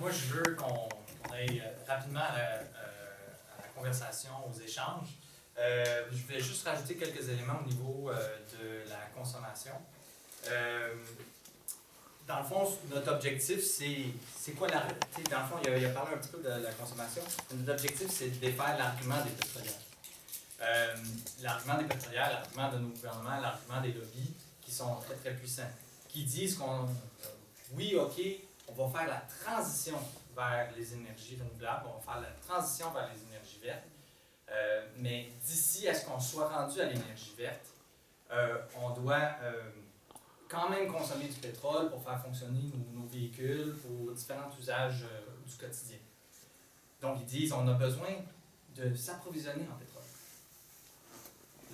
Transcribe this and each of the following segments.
moi, je veux qu'on aille rapidement à la conversation, aux échanges. Je vais juste rajouter quelques éléments au niveau de la consommation. Dans le fond, notre objectif, c'est quoi la... Dans le fond, il a parlé un petit peu de la consommation. Notre objectif, c'est de défaire l'argument des pétrolières. L'argument des pétrolières, l'argument de nos gouvernements, l'argument des lobbies, qui sont très, très puissants, qui disent qu'on... oui, OK, on va faire la transition vers les énergies renouvelables, on va faire la transition vers les énergies vertes, mais d'ici à ce qu'on soit rendu à l'énergie verte, on doit quand même consommer du pétrole pour faire fonctionner nos véhicules, pour différents usages du quotidien. Donc, ils disent on a besoin de s'approvisionner en pétrole.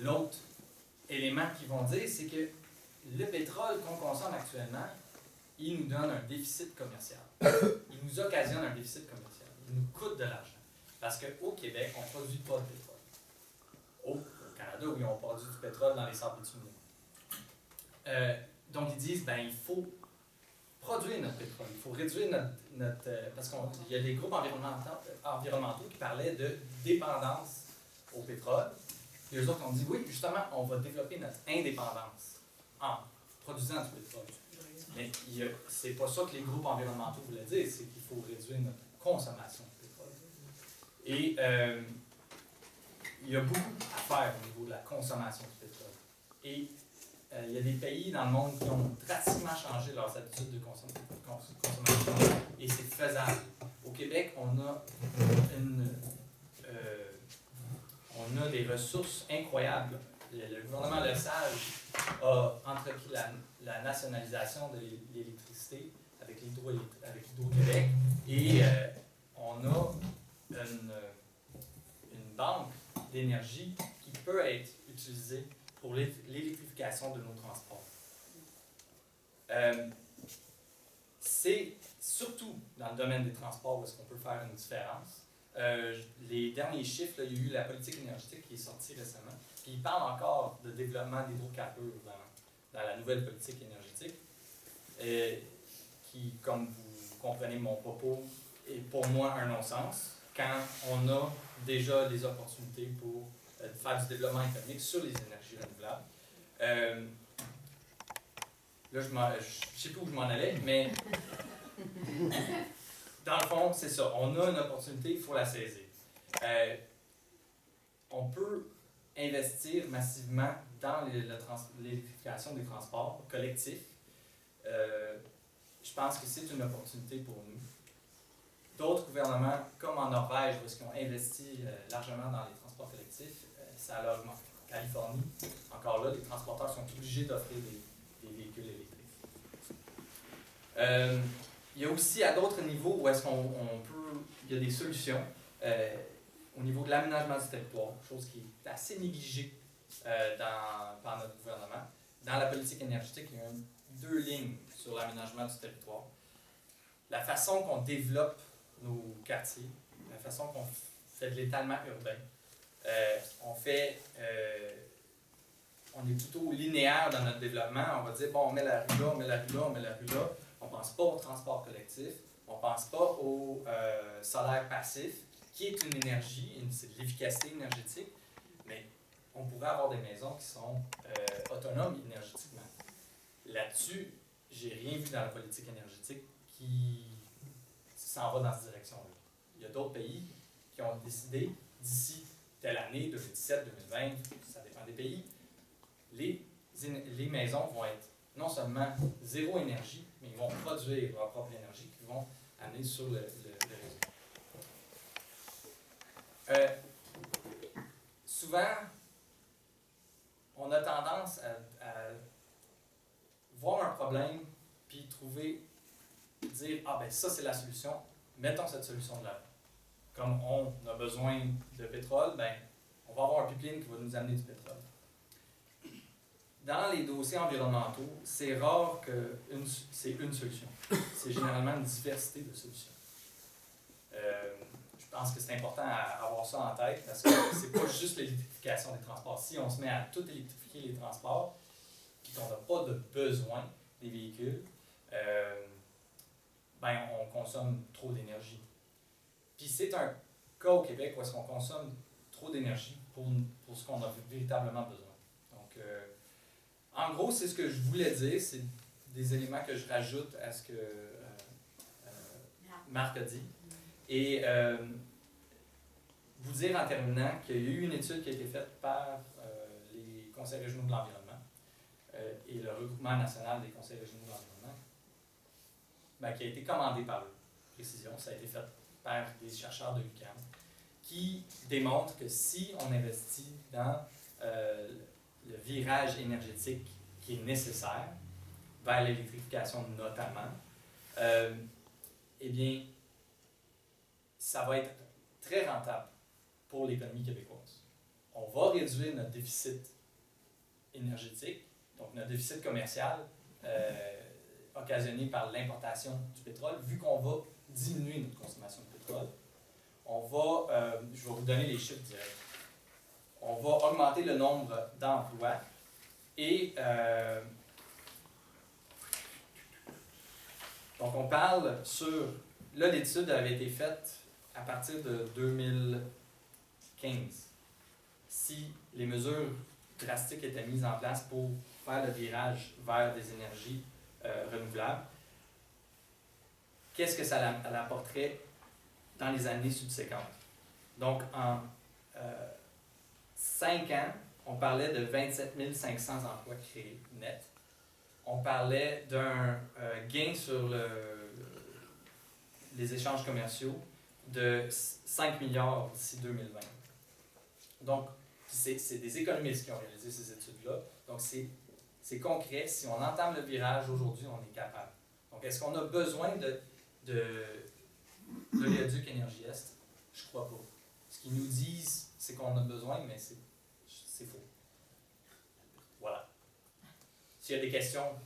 L'autre élément qu'ils vont dire, c'est que le pétrole qu'on consomme actuellement, il nous donne un déficit commercial. Il nous occasionne un déficit commercial. Il nous coûte de l'argent. Parce qu'au Québec, on ne produit pas de pétrole. Au Canada, oui, on produit du pétrole dans les sables bitumineux. Donc, ils disent, il faut produire notre pétrole. Il faut réduire notre parce qu'il y a des groupes environnementaux qui parlaient de dépendance au pétrole. Et eux autres ont dit, oui, justement, on va développer notre indépendance en produisant du pétrole. Mais c'est pas ça que les groupes environnementaux voulaient dire, c'est qu'il faut réduire notre consommation de pétrole. Et il y a beaucoup à faire au niveau de la consommation du pétrole. Et il y a des pays dans le monde qui ont drastiquement changé leurs habitudes de consommation. Et c'est faisable. Au Québec, on a des ressources incroyables. Le gouvernement Lesage a entrepris la nationalisation de l'électricité avec l'Hydro-Québec et on a une banque d'énergie qui peut être utilisée pour l'électrification de nos transports. C'est surtout dans le domaine des transports où est-ce qu'on peut faire une différence. Les derniers chiffres, là, il y a eu la politique énergétique qui est sortie récemment, puis il parle encore de développement d'hydrocarbures dans la nouvelle politique énergétique, qui, comme vous comprenez mon propos, est pour moi un non-sens, quand on a déjà des opportunités pour faire du développement économique sur les énergies renouvelables. Là, je ne sais plus où je m'en allais, mais dans le fond, c'est ça. On a une opportunité, il faut la saisir. On peut investir massivement dans l'électrification des transports collectifs. Je pense que c'est une opportunité pour nous. D'autres gouvernements, comme en Norvège, où ils ont investi largement dans les transports collectifs, ça a augmenté. En Californie, encore là, les transporteurs sont obligés d'offrir des véhicules électriques. Il y a aussi à d'autres niveaux où est-ce qu'on peut, il y a des solutions au niveau de l'aménagement du territoire, chose qui est assez négligée par notre gouvernement. Dans la politique énergétique, il y a deux lignes sur l'aménagement du territoire. La façon qu'on développe nos quartiers, la façon qu'on fait de l'étalement urbain. On est plutôt linéaire dans notre développement. On va dire, bon, on met la rue là, on met la rue là, on met la rue là. On ne pense pas au transport collectif. On ne pense pas au solaire passif, qui est une énergie, c'est de l'efficacité énergétique. Mais on pourrait avoir des maisons qui sont autonomes énergétiquement. Là-dessus, j'ai rien vu dans la politique énergétique qui s'en va dans cette direction-là. Il y a d'autres pays qui ont décidé, d'ici telle année, 2017, 2020, ça dépend des pays, les maisons vont être non seulement zéro énergie, mais ils vont produire leur propre énergie qu'ils vont amener sur le réseau. Souvent, on a tendance à voir un problème, puis dire, ça c'est la solution, mettons cette solution de là. Comme on a besoin de pétrole, on va avoir un pipeline qui va nous amener du pétrole. Dans les dossiers environnementaux, c'est rare que c'est une solution. C'est généralement une diversité de solutions. Je pense que c'est important à avoir ça en tête parce que c'est pas juste l'électrification des transports. Si on se met à tout électrifier les transports, puis qu'on n'a pas de besoin des véhicules, on consomme trop d'énergie. Puis c'est un cas au Québec où est-ce qu'on consomme trop d'énergie pour ce qu'on a véritablement besoin. Donc, en gros, c'est ce que je voulais dire. C'est des éléments que je rajoute à ce que Marc a dit. Et vous dire en terminant qu'il y a eu une étude qui a été faite par les conseils régionaux de l'environnement et le regroupement national des conseils régionaux de l'environnement, ben, qui a été commandé par eux. Précision, ça a été fait par des chercheurs de l'UQAM, qui démontrent que si on investit dans le virage énergétique qui est nécessaire, vers l'électrification notamment, eh bien, ça va être très rentable pour l'économie québécoise. On va réduire notre déficit énergétique, donc notre déficit commercial occasionné par l'importation du pétrole, vu qu'on va diminuer notre consommation de pétrole. On va, je vais vous donner les chiffres directs, on va augmenter le nombre d'emplois et donc on parle sur, là l'étude avait été faite à partir de 2015. Si les mesures drastiques étaient mises en place pour faire le virage vers des énergies renouvelables, qu'est-ce que ça apporterait dans les années subséquentes? Donc, en 5 ans, on parlait de 27 500 emplois créés nets. On parlait d'un gain sur les échanges commerciaux de 5 milliards d'ici 2020. Donc, c'est des économistes qui ont réalisé ces études-là. Donc, c'est concret. Si on entame le virage aujourd'hui, on est capable. Donc, est-ce qu'on a besoin de l'Oléoduc Énergie Est? Je ne crois pas. Ce qu'ils nous disent, c'est qu'on a besoin, mais c'est faux. Voilà. S'il y a des questions,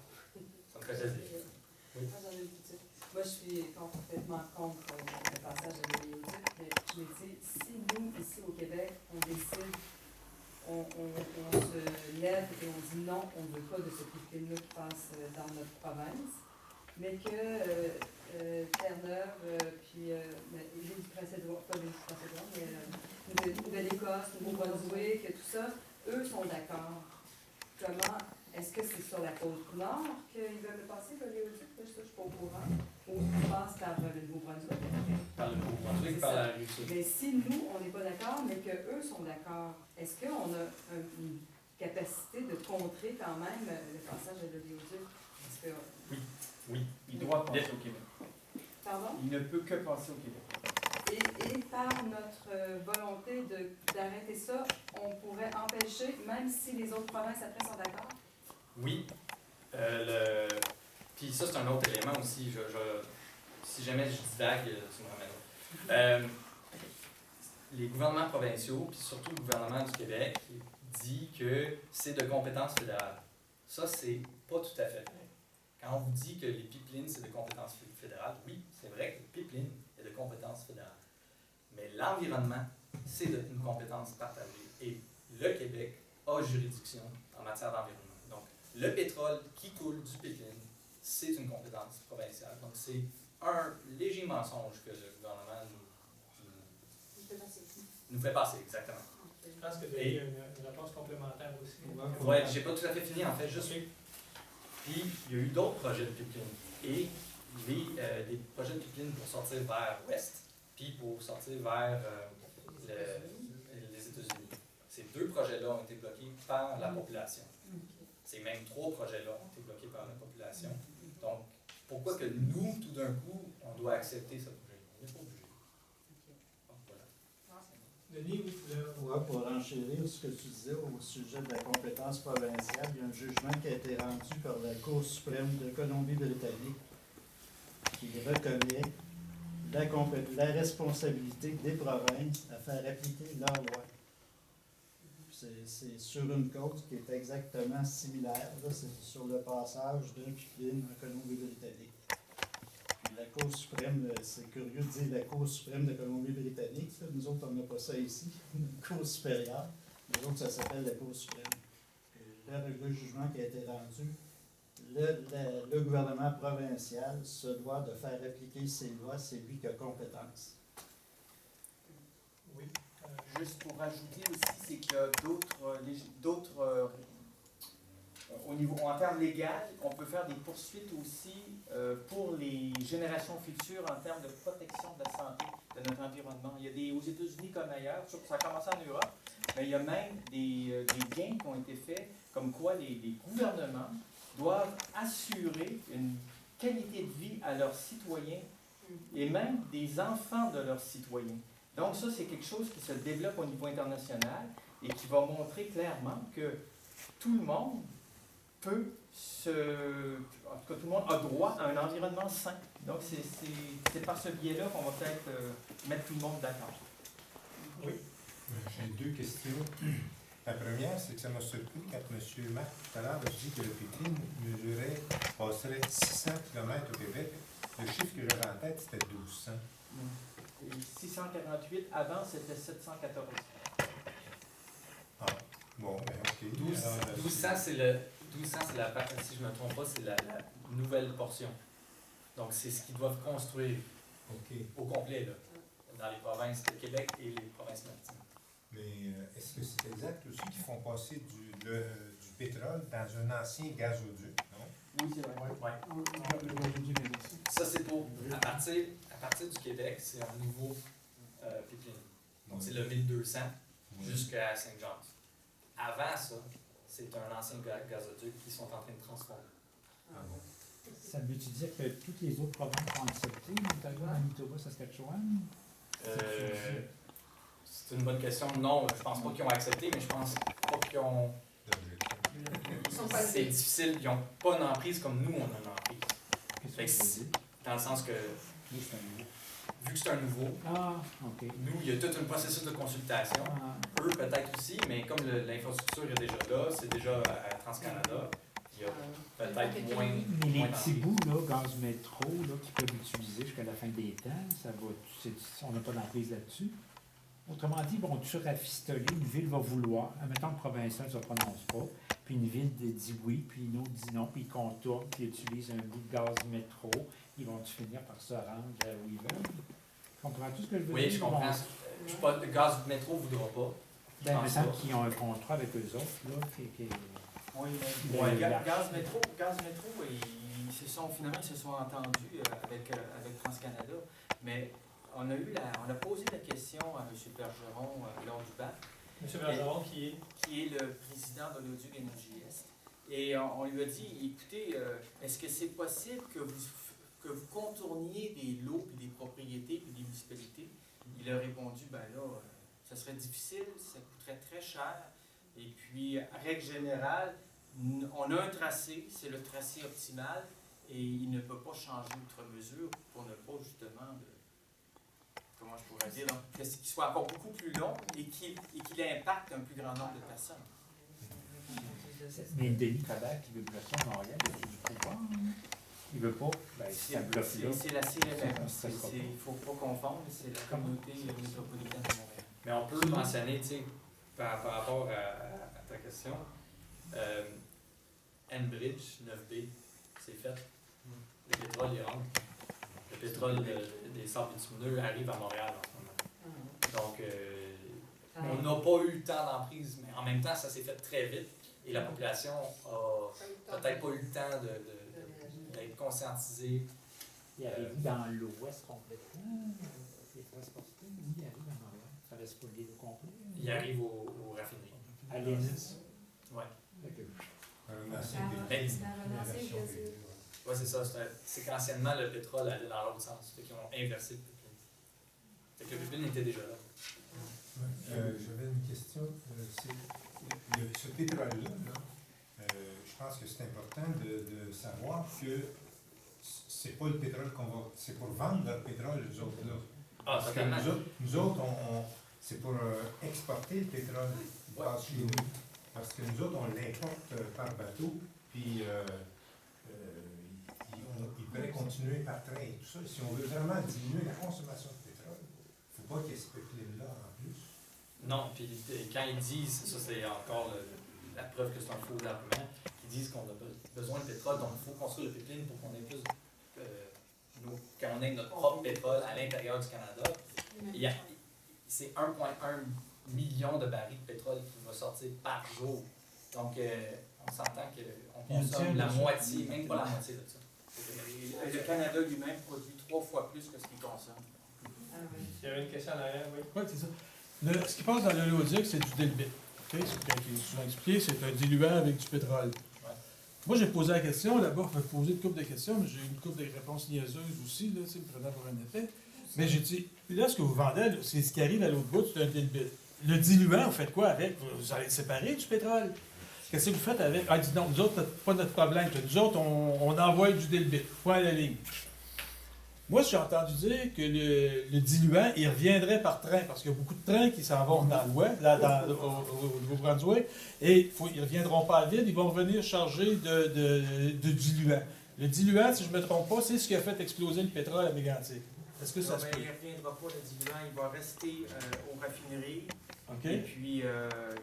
ça me fait plaisir. Oui. Moi, je suis complètement contre le passage de l'Oléoduc, mais je me dis, si nous, ici au Québec, on décide, on se lève et on dit non, on ne veut pas de ce pipeline-là qui passe dans notre province, mais que Terre-Neuve, puis l'île du Prince-Édouard, pas l'île du Prince-Édouard, mais Nouvelle-Écosse, Nouveau-Brunswick, tout ça, eux sont d'accord. Comment, est-ce que c'est sur la côte nord qu'ils veulent passer, l'Oléoduc? Je ne suis pas au courant. Ou on passe par le Nouveau-Brunswick? Par le Nouveau-Brunswick, par la rive sud. Mais si nous, on n'est pas d'accord, mais qu'eux sont d'accord, est-ce qu'on a une capacité de contrer quand même le passage de l'Oléoduc? Oui. Il doit passer au Québec. Pardon? Il ne peut que passer au Québec. Et par notre volonté d'arrêter ça, on pourrait empêcher, même si les autres provinces après sont d'accord? Oui. Puis ça, c'est un autre élément aussi. Si jamais je divague, tu me ramènes. Les gouvernements provinciaux, puis surtout le gouvernement du Québec, dit que c'est de compétence fédérale. Ça, c'est pas tout à fait vrai. Quand on vous dit que les pipelines, c'est de compétence fédérale, oui, c'est vrai que le pipeline est de compétence fédérale. Mais l'environnement, c'est une compétence partagée. Et le Québec a juridiction en matière d'environnement. Donc, le pétrole qui coule du pipeline, c'est une compétence provinciale. Donc, c'est un léger mensonge que le gouvernement nous fait passer, exactement. Je pense que vous avez une réponse complémentaire aussi. Oui, j'ai pas tout à fait fini, en fait, juste. Puis, il y a eu d'autres projets de pipeline. Et des projets de pipeline pour sortir vers l'ouest, puis pour sortir vers les États-Unis. Ces 2 projets-là ont été bloqués par la population. Ces mêmes 3 projets-là ont été bloqués par la population. Donc, pourquoi que nous, tout d'un coup, on doit accepter ce projet? On n'est pas obligé. Donc, voilà. Denis, Ouais, pour renchérir ce que tu disais au sujet de la compétence provinciale, il y a un jugement qui a été rendu par la Cour suprême de Colombie-Britannique qui reconnaît la responsabilité des provinces à faire appliquer leurs lois. C'est sur une côte qui est exactement similaire. C'est sur le passage d'un pipeline en Colombie-Britannique. La Cour suprême, c'est curieux de dire la Cour suprême de Colombie-Britannique. Nous autres, on n'a pas ça ici, une Cour supérieure. Nous autres, ça s'appelle la Cour suprême. Là, avec le jugement qui a été rendu, le gouvernement provincial se doit de faire appliquer ses lois, c'est lui qui a compétence. Oui. Juste pour rajouter aussi, c'est qu'il y a au niveau, en termes légal, on peut faire des poursuites aussi pour les générations futures en termes de protection de la santé de notre environnement. Il y a aux États-Unis comme ailleurs, ça a commencé en Europe, mais il y a même des gains qui ont été faits, comme quoi les gouvernements doivent assurer une qualité de vie à leurs citoyens et même des enfants de leurs citoyens. Donc ça, c'est quelque chose qui se développe au niveau international et qui va montrer clairement que tout le monde en tout cas, tout le monde a droit à un environnement sain. Donc, c'est par ce biais-là qu'on va peut-être mettre tout le monde d'accord. Oui. J'ai deux questions. La première, c'est que ça m'a surpris quand M. Marc, tout à l'heure, a dit que le Pékin passerait 600 km au Québec. Le chiffre que j'avais en tête, c'était 1200. Et 648, avant, c'était 714. Ah, bon, ben OK. 1200, c'est la partie, si je ne me trompe pas, c'est la nouvelle portion. Donc, c'est ce qu'ils doivent construire au complet, là, dans les provinces de Québec et les provinces maritimes. Mais est-ce que c'est exact aussi qu'ils font passer du pétrole dans un ancien gazoduc, non? Oui, c'est vrai. Ouais. Ça, c'est pour, à partir du Québec, c'est un nouveau pipeline. Donc, c'est le 1200 jusqu'à Saint-Jean. Avant ça, c'est un ancien gazoduc qu'ils sont en train de transformer. Ah bon. Ça veut-tu dire que toutes les autres provinces ont accepté, notamment Manitoba, Saskatchewan? C'est une bonne question. Non, je pense pas qu'ils ont accepté, mais je pense pas qu'ils ont... C'est difficile, ils n'ont pas une emprise comme nous, on a une emprise. Fait que dans le sens que, vu que c'est un nouveau, nous, il y a tout un processus de consultation. Eux, peut-être aussi, mais comme l'infrastructure est déjà là, c'est déjà à TransCanada, il y a peut-être moins... Mais les petits bouts, là, gaz métro, là, qu'ils peuvent utiliser jusqu'à la fin des temps, on n'a pas d'emprise là-dessus. Autrement dit, vont-tu rafistoler, une ville va vouloir, admettons que le provincial ne se prononce pas, puis une ville dit oui, puis une autre dit non, puis ils contournent, puis ils utilisent un bout de gaz métro, ils vont-tu finir par se rendre où ils veulent? Comprends-tu ce que je veux dire? Oui, je comprends. Le gaz du métro ne voudra pas. Ben, il me semble qu'ils ont un contrat avec eux autres, là, Oui, Ouais. Gaz Métro, ils se sont entendus avec TransCanada, mais on a posé la question à M. Bergeron lors du BAC. M. Bergeron, qui est le président de l'Auduc Énergie Est. Et on lui a dit, écoutez, est-ce que c'est possible que vous contourniez des lots, puis des propriétés, puis des municipalités? Il a répondu, ben là, ça serait difficile, ça coûterait très cher. Et puis, à règle générale, on a un tracé, c'est le tracé optimal, et il ne peut pas changer outre mesure pour ne pas justement comment je pourrais dire, qu'il soit encore beaucoup plus long et qu'il impacte un plus grand nombre de personnes. Mais Denis Coderre qui veut bloquer à Montréal, il a du pouvoir. Il veut pas. Ben, c'est la CRM. Il ne faut pas confondre, c'est la communauté métropolitaine de Montréal. Mais on peut mentionner, tu sais, par rapport à ta question, Enbridge 9B, c'est fait. Le pétrole, il rentre. Le pétrole des sables bitumineux arrive à Montréal en ce moment. Donc, on n'a pas eu le temps d'emprise, mais en même temps, ça s'est fait très vite. Et la population a peut-être pas eu le temps d'être conscientisée. Il arrive dans l'ouest complètement. Il arrive à Montréal. Ça reste pas l'île au complet. Il arrive aux raffineries. À l'Ennis. Oui. Oui, c'est ça. C'est qu'anciennement, le pétrole allait dans l'autre sens. Fait qu'ils ont inversé le pipeline. Fait que le pipeline était déjà là. J'avais une question. Ce pétrole-là, je pense que c'est important de savoir que c'est pas le pétrole qu'on va... C'est pour vendre leur pétrole, nous autres, là. Ah, parce que nous autres c'est pour exporter le pétrole qui passe chez nous. Parce que nous autres, on l'importe par bateau, puis il pourrait continuer par train et tout ça. Si on veut vraiment diminuer la consommation de pétrole, il ne faut pas qu'il y ait ce pétrole-là en plus. Non, puis quand ils disent, ça c'est encore la preuve que c'est un faux argument, qui disent qu'on a besoin de pétrole, donc il faut construire le pipeline pour qu'on ait plus, qu'on ait notre propre pétrole à l'intérieur du Canada. C'est 1,1 million de barils de pétrole qui va sortir par jour. Donc, on s'entend qu'on consomme la moitié, même pas la moitié de ça. Et le Canada lui-même produit 3 fois plus que ce qu'il consomme. Ah oui. Il y avait une question en arrière, oui. Oui, c'est ça. Ce qui passe dans l'oléoduc, c'est du dilbit. Okay? C'est qui est souvent expliqué, c'est un diluant avec du pétrole. Ouais. Moi, j'ai posé la question, là-bas, je vais poser une couple de questions, mais j'ai eu une couple de réponses niaiseuses aussi, là, me prenant pour un effet. Mais j'ai dit, là, ce que vous vendez, c'est ce qui arrive à l'autre bout, c'est un dilbit. Le diluant, vous faites quoi avec? Vous allez le séparer du pétrole? Qu'est-ce que vous faites avec? Ah, dis non, nous autres, c'est pas notre problème. Nous autres, on envoie du dilbit. Point à la ligne. Moi, j'ai entendu dire que le diluant, il reviendrait par train, parce qu'il y a beaucoup de trains qui s'en vont dans l'ouest, au Nouveau-Brunswick, et ils ne reviendront pas à vide, ils vont revenir chargés de diluant. Le diluant, si je ne me trompe pas, c'est ce qui a fait exploser le pétrole à Mégantic. Est-ce que ça se peut? Il ne reviendra pas, le diluant, il va rester aux raffineries. OK. Et puis,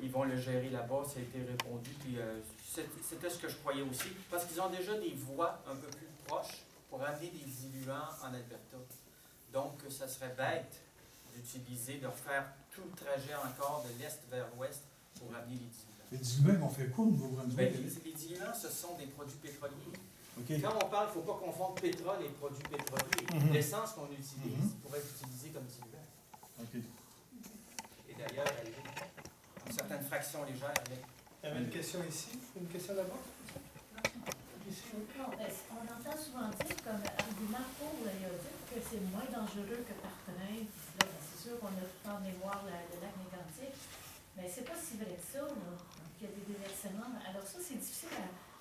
ils vont le gérer là-bas, ça a été répondu. Puis, c'était ce que je croyais aussi, parce qu'ils ont déjà des voies un peu plus proches pour amener des diluants en Alberta. Donc, ça serait bête d'utiliser, de refaire tout le trajet encore de l'est vers l'ouest pour amener les diluants. Les diluants, on fait quoi au Nouveau-Brunswick? Ben, les diluants, ce sont des produits pétroliers. OK. Quand on parle, il ne faut pas confondre pétrole et produits pétroliers. Mhm. L'essence qu'on utilise pourrait être utilisée comme diluant. OK. Et d'ailleurs, elle est une certaine fraction légère. Il y avait une question ici, une question là-bas. Ici. Non, on entend souvent dire comme argument pour l'aéroduc que c'est moins dangereux que par train. Là, c'est sûr qu'on a tout en mémoire le lac Mégantic, mais c'est pas si vrai que ça. Là. Donc, il y a des déversements. Alors ça, c'est difficile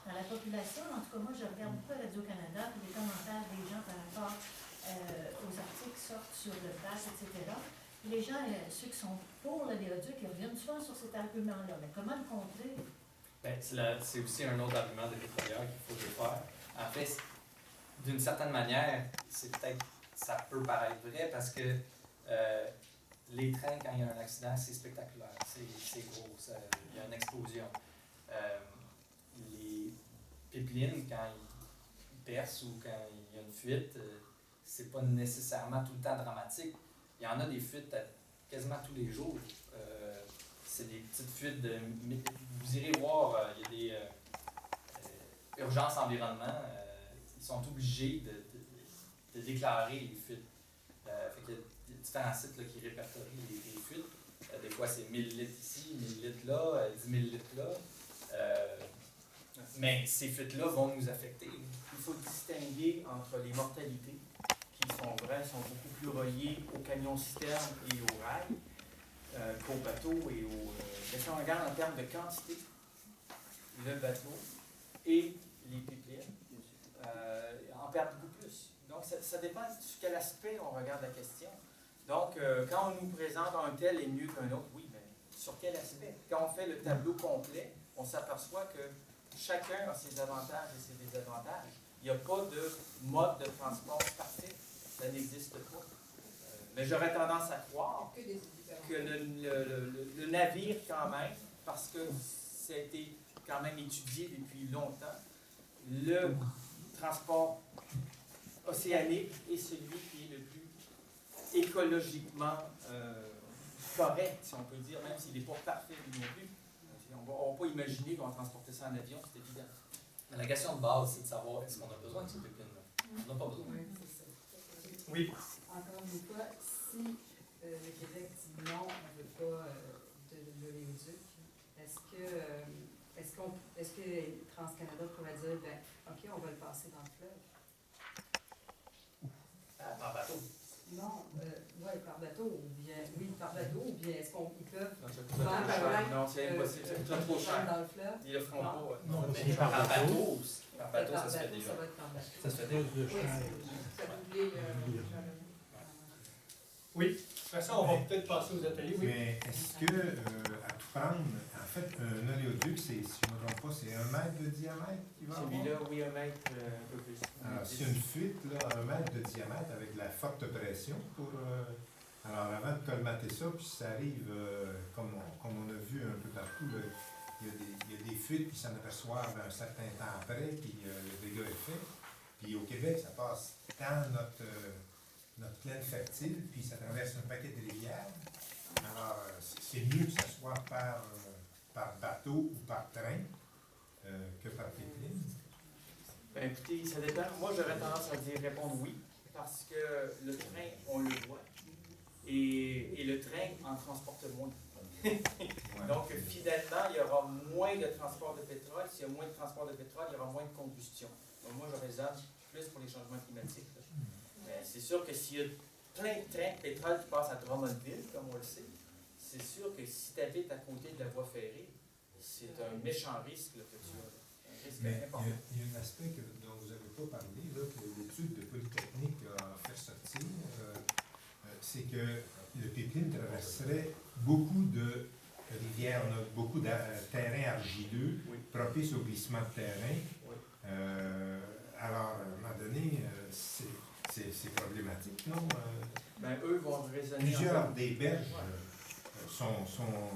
dans la population. En tout cas, moi, je regarde beaucoup Radio-Canada, puis les commentaires des gens par rapport aux articles qui sortent sur le place, etc. Les gens, ceux qui sont pour l'aéroduc, ils reviennent souvent sur cet argument-là. Mais comment le contrer? Ben, c'est aussi un autre argument des pétrolières qu'il faut défaire. En fait, d'une certaine manière, ça peut paraître vrai parce que les trains, quand il y a un accident, c'est spectaculaire, c'est gros, il y a une explosion. Les pipelines, quand ils percent ou quand il y a une fuite, c'est pas nécessairement tout le temps dramatique. Il y en a des fuites quasiment tous les jours. C'est des petites fuites de... Vous irez voir, il y a des urgences environnement. Ils sont obligés de déclarer les fuites. Fait qu'il y a différents sites là, qui répertorient les fuites. Des fois, c'est 1000 litres ici, 1000 litres là, 10 000 litres là. Mais ces fuites-là vont nous affecter. Il faut distinguer entre les mortalités, qui sont vraies, sont beaucoup plus reliées aux camions-citernes et aux rails, qu'aux bateaux et aux... Mais si on regarde en termes de quantité, le bateau et les pipelines en perdent beaucoup plus. Donc, ça dépend sur quel aspect on regarde la question. Donc, quand on nous présente un tel est mieux qu'un autre, oui, mais sur quel aspect? Quand on fait le tableau complet, on s'aperçoit que chacun a ses avantages et ses désavantages. Il n'y a pas de mode de transport parfait. Ça n'existe pas. Mais j'aurais tendance à croire que le navire, quand même, parce que ça a été quand même étudié depuis longtemps, le transport océanique est celui qui est le plus écologiquement correct, si on peut dire, même s'il n'est pas parfait non plus. On ne va pas imaginer qu'on va transporter ça en avion, c'est évident. Mais la question de base, c'est de savoir est-ce qu'on a besoin de ces pipelines-là. On n'a pas besoin. Oui, c'est ça. Oui. Encore une fois, si le Québec dit non, on ne veut pas de l'oléoduc, est-ce que TransCanada pourrait dire, ben, OK, on va le passer dans le fleuve? En bateau. Non, oui, par bateau, ou bien, est-ce qu'ils peuvent Non, ça coûte faire trop par cher. là, Non, c'est impossible, c'est trop cher. dans le fleuve? Ils le feront pas. Non, Mais c'est par par bateau, par bateau, Par ça se fait bateau, déjà. ça va être par bateau. Ça se fait déjà. Oui, ça doublé le... Oui. Après ça, on va peut-être passer aux ateliers. Oui. Mais est-ce que, à tout prendre, en fait, un oléoduc, si je ne me trompe pas, c'est 1 mètre de diamètre qui va avoir? Celui-là, oui, 1 mètre, un peu plus. Alors, s'il y a une fuite, là, 1 mètre de diamètre avec de la forte pression pour... alors, avant de colmater ça, puis ça arrive, comme on a vu un peu partout, là, il y a des fuites, puis s'en aperçoivent un certain temps après, puis le dégât est fait. Puis au Québec, ça passe dans notre plaine fertile, puis ça traverse un paquet de rivières. Alors, c'est mieux que ça soit par bateau ou par train que par pipeline. Ben écoutez, ça dépend. Moi, j'aurais tendance à dire répondre oui, parce que le train, on le voit, et le train en transporte moins. Donc, finalement, il y aura moins de transport de pétrole. S'il y a moins de transport de pétrole, il y aura moins de combustion. Donc, moi, je raisonne plus pour les changements climatiques. Là. Mais c'est sûr que s'il y a plein de trains de pétrole qui passent à Drummondville, comme on le sait, c'est sûr que si tu habites à côté de la voie ferrée, c'est un méchant risque là, que tu as. Un risque Mais important. il y a un aspect dont vous n'avez pas parlé, là, que l'étude de Polytechnique a fait sortir, c'est que le pipeline traverserait beaucoup de rivières, on a beaucoup de terrains argileux, Oui. propices au glissement de terrain. Oui. Alors, à un moment donné, c'est problématique, non? Ben, eux vont raisonner. Plusieurs des berges sont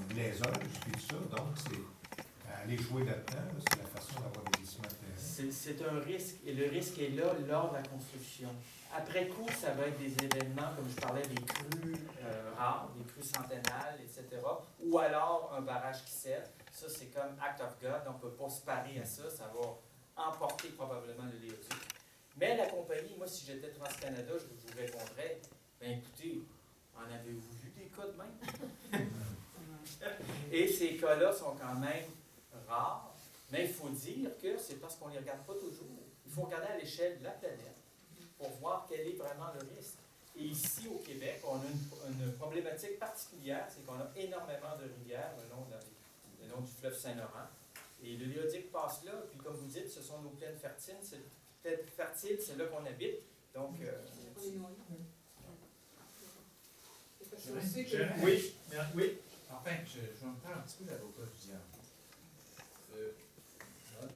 glaiseuses, puis tout ça, donc c'est aller jouer là-dedans, là, c'est la façon d'avoir des glissements de terrain. C'est un risque, et le risque est là lors de la construction. Après coup, ça va être des événements, comme je parlais, des crues rares, des crues centennales, etc. Ou alors un barrage qui cède. Ça, c'est comme act of God, on ne peut pas se parer à ça, ça va emporter probablement le léoduc. Mais la compagnie, moi, si j'étais TransCanada, je vous répondrais, ben écoutez, en avez-vous vu des cas de même? Et ces cas-là sont quand même rares, mais il faut dire que c'est parce qu'on ne les regarde pas toujours. Il faut regarder à l'échelle de la planète pour voir quel est vraiment le risque. Et ici, au Québec, on a une problématique particulière, c'est qu'on a énormément de rivières le long du fleuve Saint-Laurent. Et le léoduc passe là, puis comme vous dites, ce sont nos plaines fertiles, c'est là qu'on habite. Donc, Je sais que... Oui, oui. Enfin, je vais me faire un petit peu l'avocat du diable.